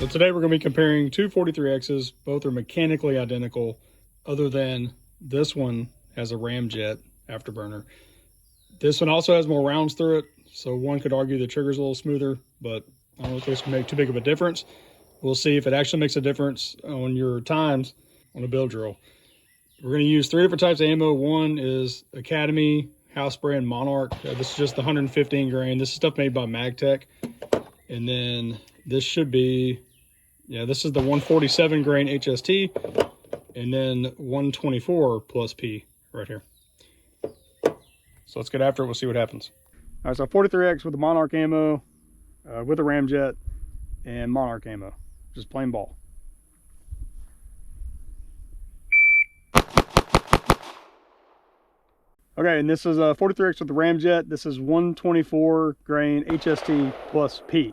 So today we're going to be comparing two 43Xs. Both are mechanically identical, other than this one has a Ramjet Afterburner. This one also has more rounds through it, so one could argue the trigger's a little smoother, but I don't know if this can make too big of a difference. We'll see if it actually makes a difference on your times on a build drill. We're going to use three different types of ammo. One is Academy, House Brand, Monarch. This is just the 115 grain. This is stuff made by MagTech. And then this should be, this is the 147 grain HST, and then 124 plus P right here. So let's get after it. We'll see what happens. All right, so 43X with the Monarch ammo, with a Ramjet, and Monarch ammo, just plain ball. Okay, and this is a 43X with the Ramjet. This is 124 grain HST plus P.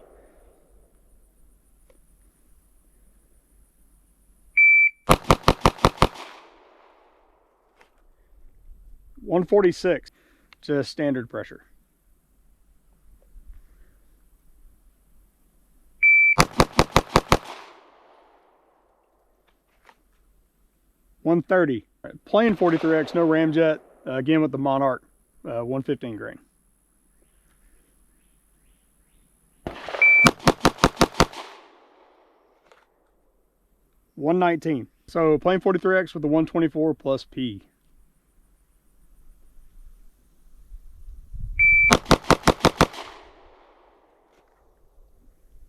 .146, just standard pressure. .130, plain 43X, no Ramjet. Again with the Monarch, 115 grain. .119. So plain 43X with the 124 plus P.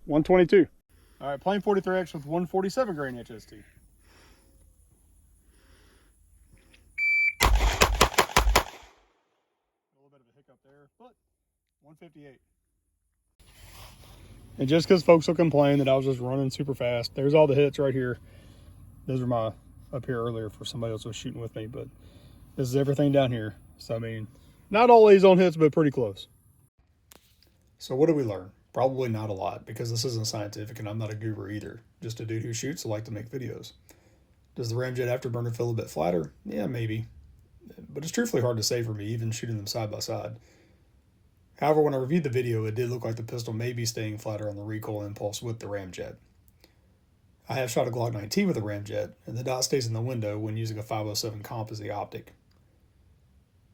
.122. All right, plain 43X with 147 grain HST. Up there, but 158. And just because folks will complain that I was just running super fast, there's all the hits right here. Those are my up here earlier for somebody else who was shooting with me, but this is everything down here. So I mean, not all these on hits, but pretty close. So what did we learn? Probably not a lot, because this isn't scientific and I'm not a guru either. Just a dude who shoots, I like to make videos. Does the Ramjet Afterburner feel a bit flatter? Yeah, maybe. But it's truthfully hard to say for me, even shooting them side by side. However, when I reviewed the video, it did look like the pistol may be staying flatter on the recoil impulse with the Ramjet. I have shot a Glock 19 with a Ramjet, and the dot stays in the window when using a 507 comp as the optic.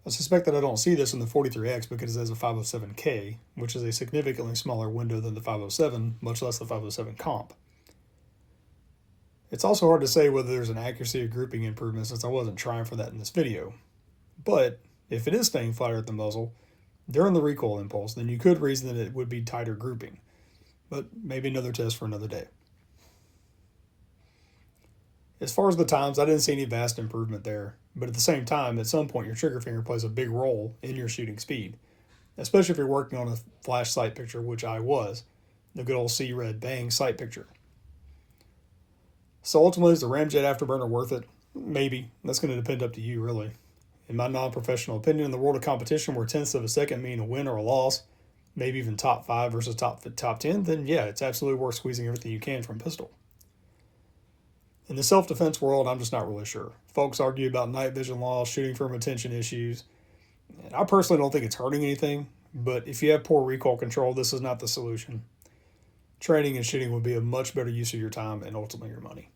I suspect that I don't see this in the 43X because it has a 507K, which is a significantly smaller window than the 507, much less the 507 comp. It's also hard to say whether there's an accuracy or grouping improvement since I wasn't trying for that in this video. But if it is staying flatter at the muzzle during the recoil impulse, then you could reason that it would be tighter grouping. But maybe another test for another day. As far as the times, I didn't see any vast improvement there. But at the same time, at some point your trigger finger plays a big role in your shooting speed. Especially if you're working on a flash sight picture, which I was. The good old C-Red bang sight picture. So ultimately, is the Ramjet Afterburner worth it? Maybe. That's going to depend up to you, really. In my non-professional opinion, in the world of competition where tenths of a second mean a win or a loss, maybe even top 5 versus top 10, then yeah, it's absolutely worth squeezing everything you can from a pistol. In the self-defense world, I'm just not really sure. Folks argue about night vision loss, shooting from attention issues. And I personally don't think it's hurting anything, but if you have poor recoil control, this is not the solution. Training and shooting would be a much better use of your time and ultimately your money.